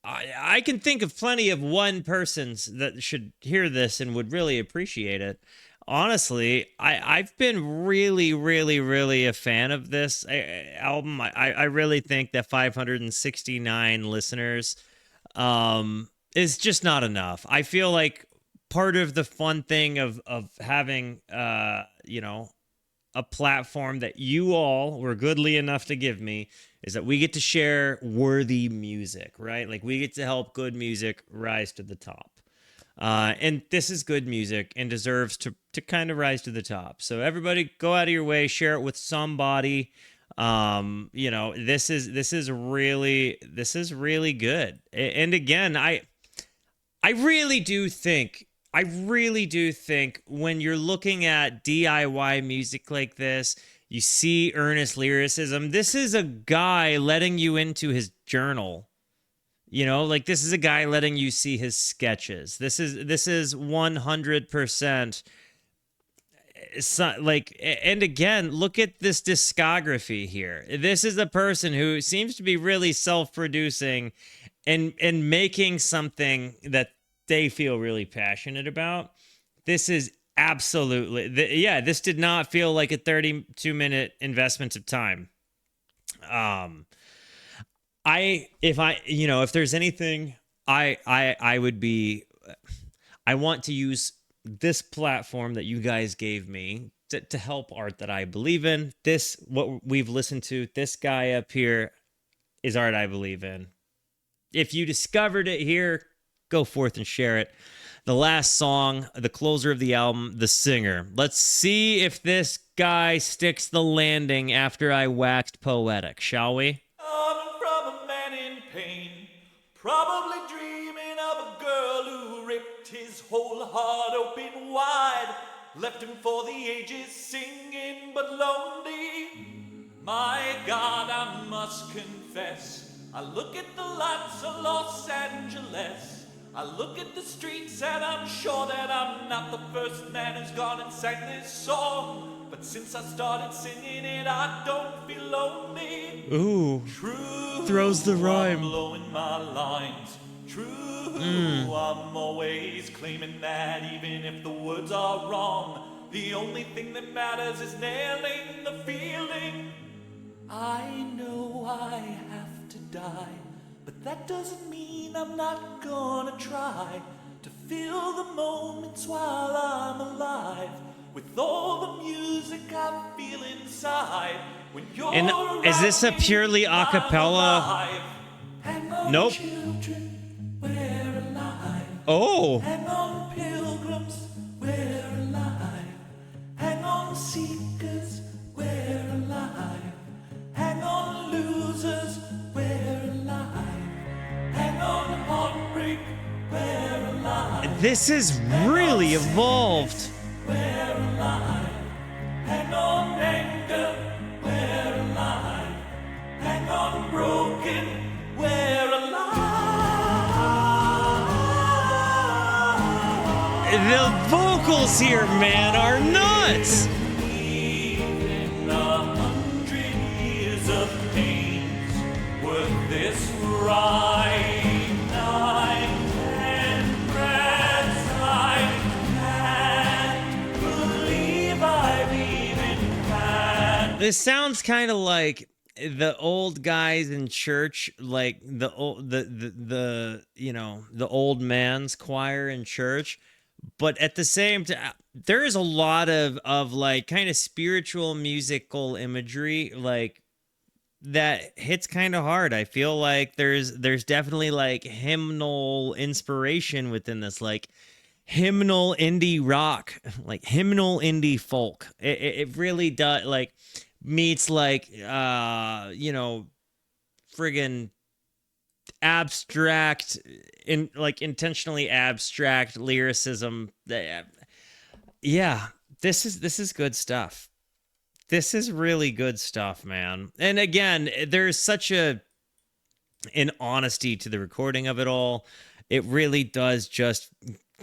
I can think of plenty of one persons that should hear this and would really appreciate it. Honestly, I've been really, really, really a fan of this album. I really think that 569 listeners is just not enough. I feel like part of the fun thing of having a platform that you all were goodly enough to give me is that we get to share worthy music, right? Like we get to help good music rise to the top. And this is good music and deserves to kind of rise to the top. So everybody go out of your way, share it with somebody. This is really good. And again, I really do think when you're looking at DIY music like this, you see earnest lyricism. This is a guy letting you into his journal. Like this is a guy letting you see his sketches. This is 100% and again, look at this discography here. This is a person who seems to be really self-producing and making something that they feel really passionate about. This is absolutely, this did not feel like a 32-minute investment of time. If there's anything I would be, I want to use this platform that you guys gave me to help art that I believe in. What we've listened to, this guy up here is art I believe in. If you discovered it here, go forth and share it. The last song, the closer of the album, The Singer. Let's see if this guy sticks the landing after I waxed poetic, shall we? Coming from a man in pain, probably dreaming of a girl who ripped his whole heart open wide, left him for the ages singing but lonely. My God, I must confess, I look at the lights of Los Angeles, I look at the streets and I'm sure that I'm not the first man who's gone and sang this song. But since I started singing it, I don't feel lonely. Ooh, true, throws the rhyme. I'm blowing my lines. True, I'm always claiming that even if the words are wrong, the only thing that matters is nailing the feeling. I know I have to die, but that doesn't mean I'm not gonna try to fill the moments while I'm alive with all the music I feel inside. When you're And is this a purely a cappella? Nope. Children, we're alive. Oh. Hang on, pilgrims, we're alive. Hang on, seekers, we're alive. Hang on, losers, we're alive. Hang on, heartbreak, we're alive. This is really evolved. We're alive. Hang on, anger, we're alive. Hang on, broken, we're alive. The vocals here, man, are nuts. Even 100 years of pains worth this ride. This sounds kind of like the old guys in church, like the old man's choir in church. But at the same time, there is a lot of like kind of spiritual musical imagery like that hits kind of hard. I feel like there's definitely like hymnal inspiration within this, like hymnal indie rock, like hymnal indie folk. It really does, like meets like friggin' abstract, intentionally abstract lyricism. Yeah, this is good stuff. This is really good stuff, man. And again, there's such an honesty to the recording of it all. It really does just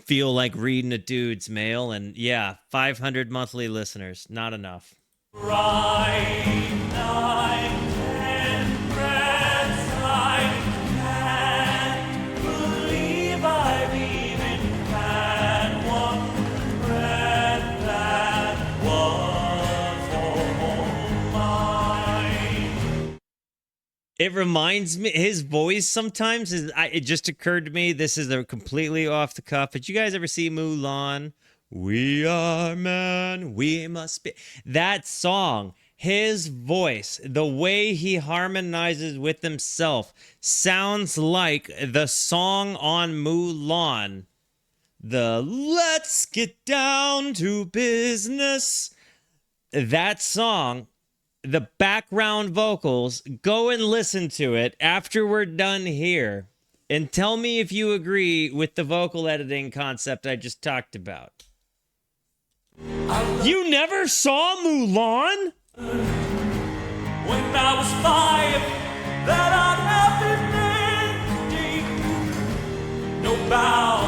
feel like reading a dude's mail. And yeah, 500 monthly listeners, not enough. Right night and breaths, I can't believe I've even had one breath that was all mine. It reminds me, his voice sometimes is. It just occurred to me. This is a completely off the cuff. Did you guys ever see Mulan? We are man, we must be. That song, his voice, the way he harmonizes with himself, sounds like the song on Mulan. The Let's Get Down to Business. That song, the background vocals, go and listen to it after we're done here and tell me if you agree with the vocal editing concept I just talked about. You never saw Mulan? When I was 5, that I'd have been ending. No bow,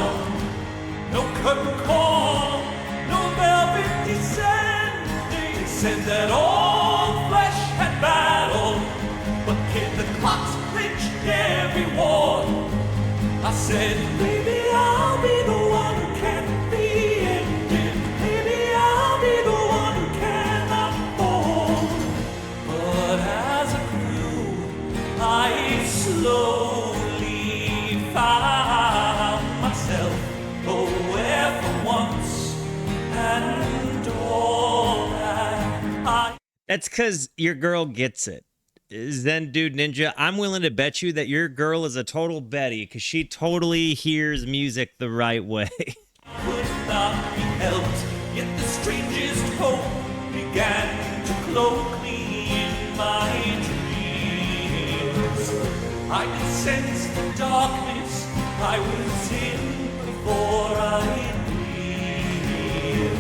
no curtain call, no velvet descending. Said that all flesh had battle, but kid, the clocks clinched every war. I said, maybe I'll be the one who can't be ended. Maybe I'll be the one who cannot fall. But as I grew, I slowly found myself aware for once, and all that I... That's because your girl gets it. Zen Dude Ninja, I'm willing to bet you that your girl is a total Betty because she totally hears music the right way. Could not be helped, yet the strangest hope began to cloak me in my dreams. I could sense the darkness I was in before I knew.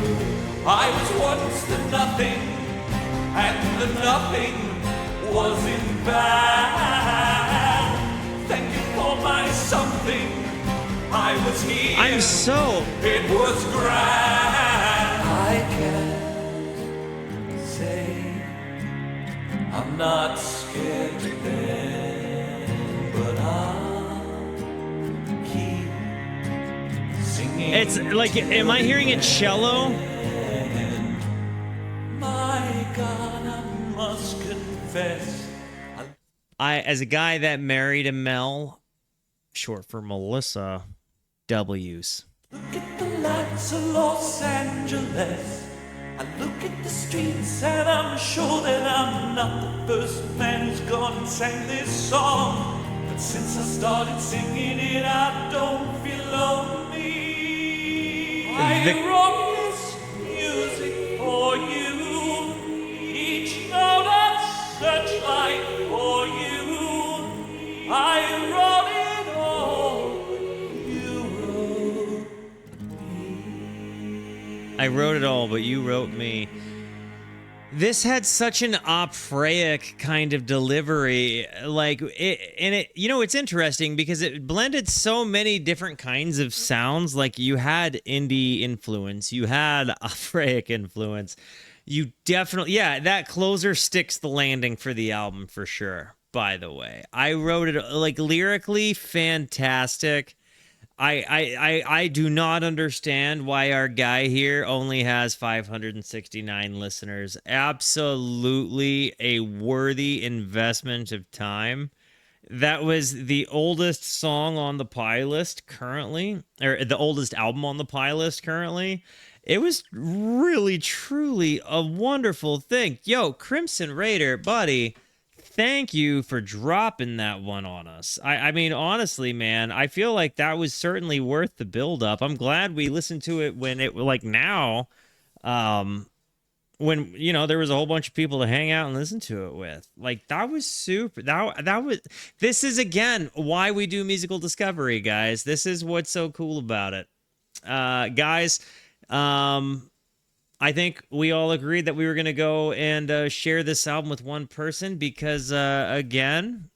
I was once the nothing, and the nothing wasn't bad. Thank you for my something. I was here. I'm so... It was grand. I can't say I'm not scared to bed, but I'll keep singing. It's like, am I hearing it cello? My God, I must confess. As a guy that married a Mel, short for Melissa, W's. Look at the lights of Los Angeles. I look at the streets and I'm sure that I'm not the first man who's gone and sang this song. But since I started singing it, I don't feel lonely. I wrote this music for you. Each note a searchlight for you. I wrote it all. You wrote me. I wrote it all, but you wrote me. This had such an operatic kind of delivery, like it. You know, it's interesting because it blended so many different kinds of sounds. Like you had indie influence, you had operatic influence. You definitely, yeah, that closer sticks the landing for the album for sure. By the way, I wrote it like lyrically fantastic. I do not understand why our guy here only has 569 listeners. Absolutely a worthy investment of time. That was the oldest song on the pie list currently, or the oldest album on the pie list currently. It was really, truly a wonderful thing. Yo, Crimson Raider, buddy, thank you for dropping that one on us. I mean, honestly, man, I feel like that was certainly worth the build-up. I'm glad we listened to it when it, like now, when, you know, there was a whole bunch of people to hang out and listen to it with. Like, that was super. That was, this is, again, why we do musical discovery, guys. This is what's so cool about it. Guys, I think we all agreed that we were going to go and share this album with one person because, again,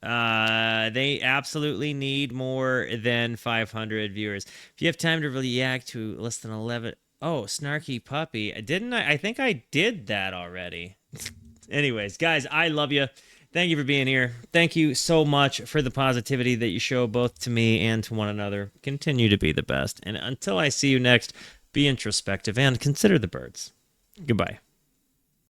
they absolutely need more than 500 viewers. If you have time to react to less than 11 Oh, snarky puppy. Didn't I? I think I did that already. Anyways, guys, I love you. Thank you for being here. Thank you so much for the positivity that you show both to me and to one another. Continue to be the best. And until I see you next, be introspective and consider the birds. Goodbye.